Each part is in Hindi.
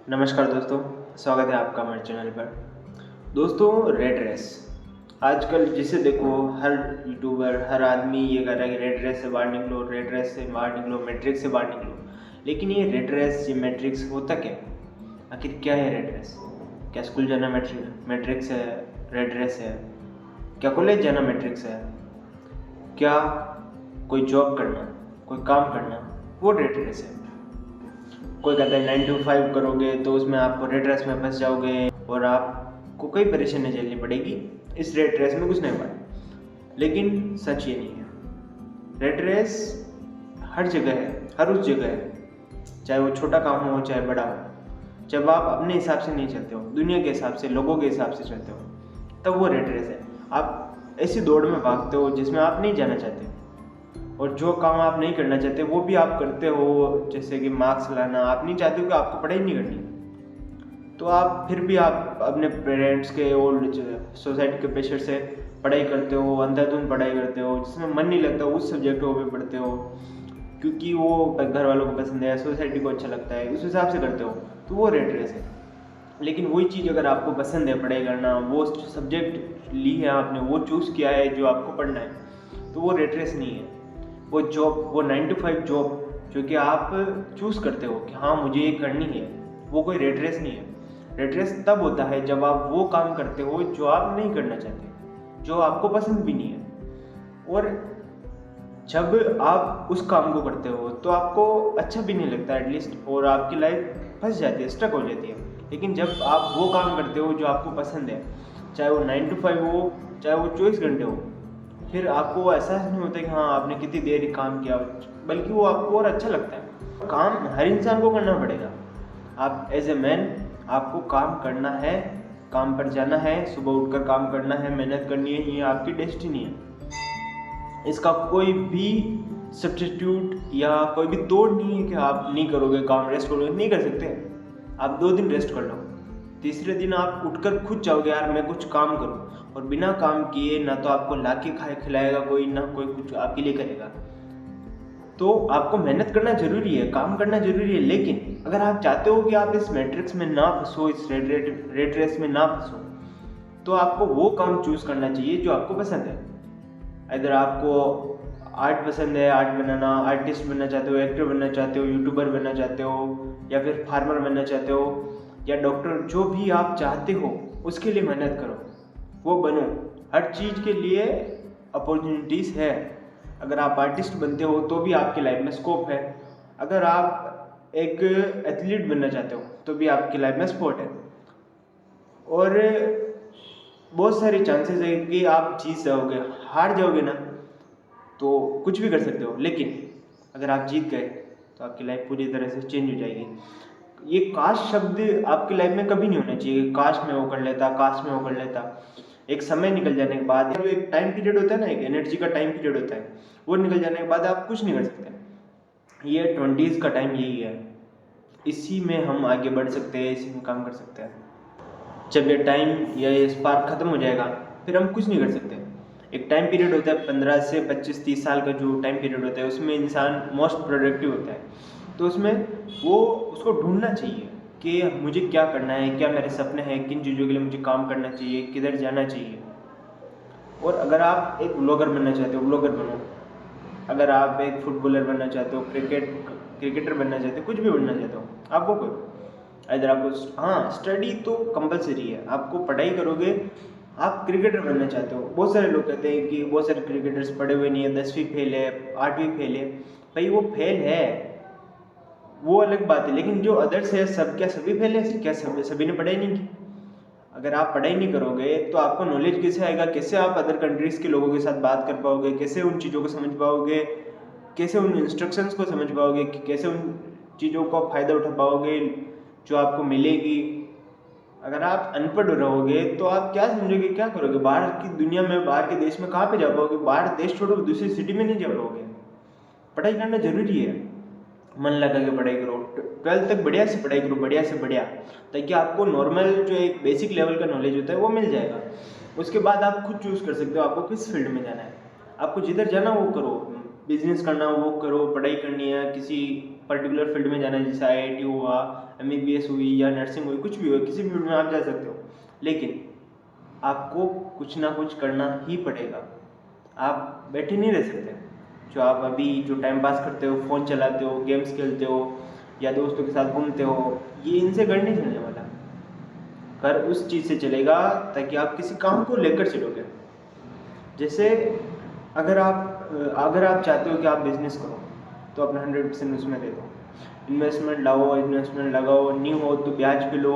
नमस्कार दोस्तों, स्वागत है आपका हमारे चैनल पर। दोस्तों, रेड रेस आजकल जिसे देखो हर यूट्यूबर, हर आदमी ये कह रहा है कि रेड रेस से बाहर निकलो, रेड रेस से बाहर निकलो, मैट्रिक्स से बाहर निकलो। लेकिन ये रेड रेस, ये मैट्रिक्स होता क्या? आखिर क्या है रेड रेस? क्या स्कूल जाना मैट्रिक्स है, रेड रेस है? क्या कॉलेज जाना मैट्रिक्स है? क्या कोई जॉब करना, कोई काम करना, वो रेड रेस है? कोई कहता है 9 to 5 करोगे तो उसमें आपको रेड रेस में फंस जाओगे और आपको कई परेशानी झेलनी पड़ेगी, इस रेड रेस में कुछ नहीं पाए। लेकिन सच ये नहीं है। रेड रेस हर जगह है, हर उस जगह है, चाहे वो छोटा काम हो चाहे बड़ा हो। जब आप अपने हिसाब से नहीं चलते हो, दुनिया के हिसाब से, लोगों के हिसाब से चलते हो, तब वो रेड रेस है। आप ऐसी दौड़ में भागते हो जिसमें आप नहीं जाना चाहते, और जो काम आप नहीं करना चाहते वो भी आप करते हो। जैसे कि मार्क्स लाना, आप नहीं चाहते हो कि आपको पढ़ाई नहीं करनी, तो आप फिर भी आप अपने पेरेंट्स के और सोसाइटी के प्रेशर से पढ़ाई करते हो, अंधाधुंध पढ़ाई करते हो, जिसमें मन नहीं लगता उस सब्जेक्ट को भी पढ़ते हो क्योंकि वो घर वालों को पसंद है, सोसाइटी को अच्छा लगता है, उस हिसाब से करते हो, तो वो रेट रेस है। लेकिन वही चीज़ अगर आपको पसंद है पढ़ाई करना, वो सब्जेक्ट ली है आपने, वो चूज़ किया है जो आपको पढ़ना है, तो वो रेट रेस नहीं है। वो जॉब, वो 9 to 5 जॉब जो कि आप चूज़ करते हो कि हाँ मुझे ये करनी है, वो कोई रेट रेस नहीं है। रेट रेस तब होता है जब आप वो काम करते हो जो आप नहीं करना चाहते, जो आपको पसंद भी नहीं है। और जब आप उस काम को करते हो तो आपको अच्छा भी नहीं लगता एटलीस्ट, और आपकी लाइफ फंस जाती है, स्टक हो जाती है। लेकिन जब आप वो काम करते हो जो आपको पसंद है, चाहे वो 9 to 5 हो, चाहे वो 24 घंटे हो, फिर आपको एहसास नहीं होता कि हाँ आपने कितनी देर काम किया, बल्कि वो आपको और अच्छा लगता है। काम हर इंसान को करना पड़ेगा। आप एज ए मैन, आपको काम करना है, काम पर जाना है, सुबह उठकर काम करना है, मेहनत करनी है, ये आपकी डेस्टिनी है। इसका कोई भी सब्स्टिट्यूट या कोई भी तोड़ नहीं है कि आप नहीं करोगे काम, रेस्ट करोगे, नहीं कर सकते। आप 2 दिन रेस्ट कर लो, तीसरे दिन आप उठकर खुद चाहोगे यार मैं कुछ काम करूं, और बिना काम किए ना तो आपको लाके खाए खिलाएगा कोई, ना कोई कुछ आपके लिए करेगा। तो आपको मेहनत करना जरूरी है, काम करना जरूरी है, लेकिन अगर आप चाहते हो कि आप इस मैट्रिक्स में ना फंसो, इस रेड रेस में ना फंसो, तो आपको वो काम चूज करना चाहिए जो आपको पसंद है। अगर आपको आर्ट पसंद है, आर्ट बनाना, आर्टिस्ट बनना चाहते हो, एक्टर बनना चाहते हो, यूट्यूबर बनना चाहते हो, या फिर फार्मर बनना चाहते हो, या डॉक्टर, जो भी आप चाहते हो उसके लिए मेहनत करो, वो बनो। हर चीज़ के लिए अपॉर्चुनिटीज़ है। अगर आप आर्टिस्ट बनते हो तो भी आपकी लाइफ में स्कोप है। अगर आप एक एथलीट बनना चाहते हो तो भी आपकी लाइफ में स्पोर्ट है। और बहुत सारे चांसेस है कि आप जीत जाओगे। हार जाओगे ना तो कुछ भी कर सकते हो, लेकिन अगर आप जीत गए तो आपकी लाइफ पूरी तरह से चेंज हो जाएगी। ये काश शब्द आपकी लाइफ में कभी नहीं होना चाहिए। काश मैं वो कर लेता, काश मैं वो कर लेता। एक समय निकल जाने के बाद, जो एक टाइम पीरियड होता है ना, एक एनर्जी का टाइम पीरियड होता है, वो निकल जाने के बाद आप कुछ नहीं कर सकते। ये 20s का टाइम यही है, इसी में हम आगे बढ़ सकते हैं, इसी में काम कर सकते हैं। जब ये टाइम या ये स्पार्क खत्म हो जाएगा फिर हम कुछ नहीं कर सकते। एक टाइम पीरियड होता है 15 से 25-30 साल का, जो टाइम पीरियड होता है उसमें इंसान मोस्ट प्रोडक्टिव होता है। तो उसमें वो उसको ढूंढना चाहिए कि मुझे क्या करना है, क्या मेरे सपने हैं, किन चीज़ों के लिए मुझे काम करना चाहिए, किधर जाना चाहिए। और अगर आप एक ब्लॉगर बनना चाहते हो, ब्लॉगर बनो। अगर आप एक फुटबॉलर बनना चाहते हो, क्रिकेटर बनना चाहते हो, कुछ भी बनना चाहते हो, आप वो करो। अगर आपको, हाँ, स्टडी तो कंपलसरी है, आपको पढ़ाई करोगे। आप क्रिकेटर बनना चाहते हो, बहुत सारे लोग कहते हैं कि बहुत सारे क्रिकेटर्स पढ़े हुए नहीं है, 10वीं फेल है, 8वीं फेल है। भाई वो फेल है, वो अलग बात है, लेकिन जो अदर्स है सब, क्या सभी फेल है? क्या सभी ने पढ़ाई नहीं की? अगर आप पढ़ाई नहीं करोगे तो आपको नॉलेज कैसे आएगा? कैसे आप अदर कंट्रीज के लोगों के साथ बात कर पाओगे? कैसे उन चीज़ों को समझ पाओगे? कैसे उन इंस्ट्रक्शंस को समझ पाओगे? कैसे उन चीज़ों का फ़ायदा उठा पाओगे जो आपको मिलेगी? अगर आप अनपढ़ रहोगे तो आप क्या समझोगे, क्या करोगे? बाहर की दुनिया में, बाहर के देश में कहाँ पे जा पाओगे? बाहर देश छोड़ो, दूसरी सिटी में नहीं जा पाओगे। पढ़ाई करना जरूरी है, मन लगा के पढ़ाई करो, 12th तक बढ़िया से पढ़ाई करो, बढ़िया से बढ़िया, ताकि आपको नॉर्मल जो एक बेसिक लेवल का नॉलेज होता है वो मिल जाएगा। उसके बाद आप खुद चूज़ कर सकते हो आपको किस फील्ड में जाना है। आपको जिधर जाना वो करो, बिजनेस करना वो करो, पढ़ाई करनी है, किसी पर्टिकुलर फील्ड में जाना है, जैसे IIT हुआ, MBBS हुई या नर्सिंग हुई, कुछ भी हो, किसी भी फील्ड में आप जा सकते हो, लेकिन आपको कुछ ना कुछ करना ही पड़ेगा। आप बैठे नहीं रह सकते। जो आप अभी जो टाइम पास करते हो, फ़ोन चलाते हो, गेम्स खेलते हो या दोस्तों के साथ घूमते हो, ये इनसे घर नहीं चलने वाला। घर उस चीज़ से चलेगा ताकि आप किसी काम को लेकर चलोगे। जैसे अगर आप चाहते हो कि आप बिज़नेस करो तो अपना 100% उसमें दे दो, इन्वेस्टमेंट लाओ, इन्वेस्टमेंट लगाओ, न्यू हो तो ब्याज पे लो,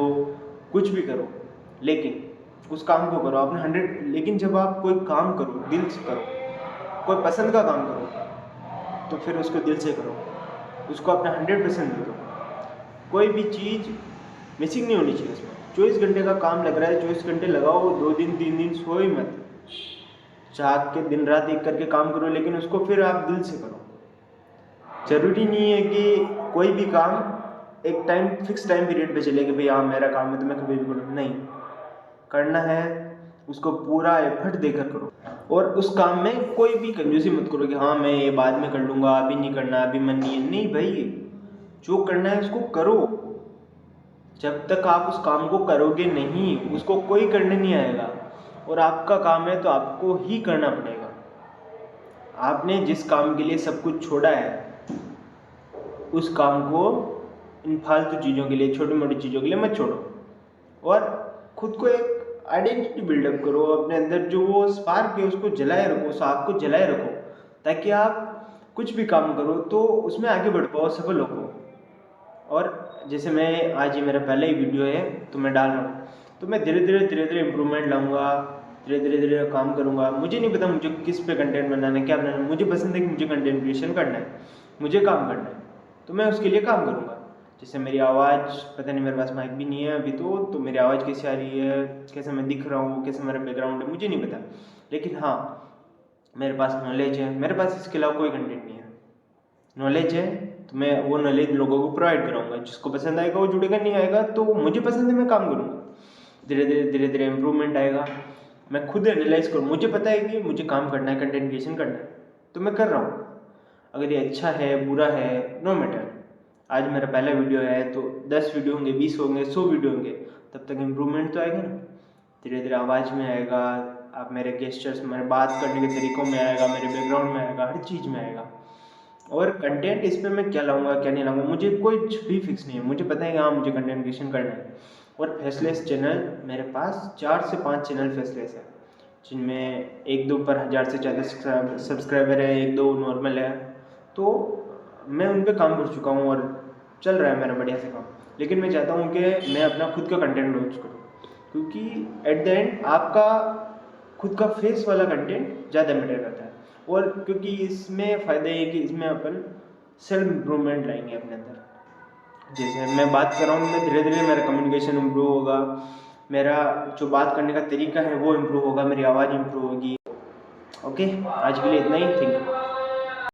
कुछ भी करो, लेकिन उस काम को करो अपना 100। लेकिन जब आप कोई काम करो, दिल से करो, कोई पसंद का काम करो, तो फिर उसको दिल से करो, उसको अपना 100% दे दो। कोई भी चीज़ मिसिंग नहीं होनी चाहिए उसमें। 24 घंटे का काम लग रहा है, 24 घंटे लगाओ, 2 दिन 3 दिन सो ही मत, जाग के दिन रात एक करके काम करो, लेकिन उसको फिर आप दिल से करो। ज़रूरी नहीं है कि कोई भी काम एक टाइम फिक्स टाइम पीरियड पे चले कि भाई हाँ मेरा काम है तो मैं कभी भी करूँ, नहीं, करना है उसको पूरा एफर्ट देकर करो। और उस काम में कोई भी कंजूसी मत करो कि हाँ मैं ये बाद में कर लूँगा, अभी नहीं करना, अभी मन नहीं है। नहीं भाई, जो करना है उसको करो। जब तक आप उस काम को करोगे नहीं, उसको कोई करने नहीं आएगा, और आपका काम है तो आपको ही करना पड़ेगा। आपने जिस काम के लिए सब कुछ छोड़ा है, उस काम को इन फालतू चीज़ों के लिए, छोटी मोटी चीज़ों के लिए मत छोड़ो, और खुद को एक आइडेंटिटी बिल्डअप करो। अपने अंदर जो वो स्पार्क है उसको जलाए रखो, उस आग को जलाए रखो, ताकि आप कुछ भी काम करो तो उसमें आगे बढ़ पाओ, सफल हो पाओ। और जैसे मैं आज ये मेरा पहला ही वीडियो है तो मैं डाल रहा हूँ, तो मैं धीरे धीरे इम्प्रूवमेंट लाऊंगा, धीरे काम करूँगा। मुझे नहीं पता मुझे किस पे कंटेंट बनाना है, क्या बनाना है। मुझे पसंद है कि मुझे कंटेंट क्रिएशन करना है, मुझे काम करना है, तो मैं उसके लिए काम करूँगा। जैसे मेरी आवाज़, पता नहीं मेरे पास माइक भी नहीं है अभी तो मेरी आवाज़ कैसी आ रही है, कैसे मैं दिख रहा हूँ, कैसे मेरा बैकग्राउंड है, मुझे नहीं पता। लेकिन हाँ, मेरे पास नॉलेज है, मेरे पास इसके अलावा कोई कंटेंट नहीं है। नॉलेज है तो मैं वो नॉलेज लोगों को प्रोवाइड कराऊंगा, जिसको पसंद आएगा वो जुड़ेगा, नहीं आएगा तो मुझे पसंद है मैं काम करूँगा। धीरे धीरे इम्प्रूवमेंट आएगा। मैं खुद एनालाइज करूँ, मुझे पता है कि मुझे काम करना है, कंटेंट क्रिएशन करना है, तो मैं कर रहा हूँ। अगर ये अच्छा है बुरा है नो मैटर। आज मेरा पहला वीडियो है तो 10 वीडियो होंगे, 20 होंगे, 100 वीडियो होंगे, तब तक इम्प्रूवमेंट तो आएगा ना। धीरे धीरे आवाज़ में आएगा, आप मेरे गेस्चर्स, मेरे बात करने के तरीक़ों में आएगा, मेरे बैकग्राउंड में आएगा, हर चीज़ में आएगा। और कंटेंट इस पर मैं क्या लाऊंगा क्या नहीं लाऊंगा, मुझे कुछ भी फिक्स नहीं है। मुझे पता है कि हाँ मुझे कंटेंट क्रिएशन करना है। और फेसलेस चैनल मेरे पास 4 से 5 चैनल फेसलेस है, जिनमें 1-2 पर 1000 से ज़्यादा सब्सक्राइबर है, 1-2 नॉर्मल है। तो मैं उन पर काम कर चुका हूँ और चल रहा है मेरा बढ़िया से काम। लेकिन मैं चाहता हूँ कि मैं अपना खुद का कंटेंट लॉन्च करूँ, क्योंकि एट द एंड आपका खुद का फेस वाला कंटेंट ज़्यादा मैटर करता है। और क्योंकि इसमें फ़ायदा ये है कि इसमें अपन सेल्फ इम्प्रूवमेंट लाएंगे अपने अंदर। जैसे मैं बात कर रहा हूँ, मैं धीरे धीरे मेरा कम्युनिकेशन इम्प्रूव होगा, मेरा जो बात करने का तरीका है वो इम्प्रूव होगा, मेरी आवाज़ इम्प्रूव होगी। ओके, आज के लिए इतना ही। Thank you.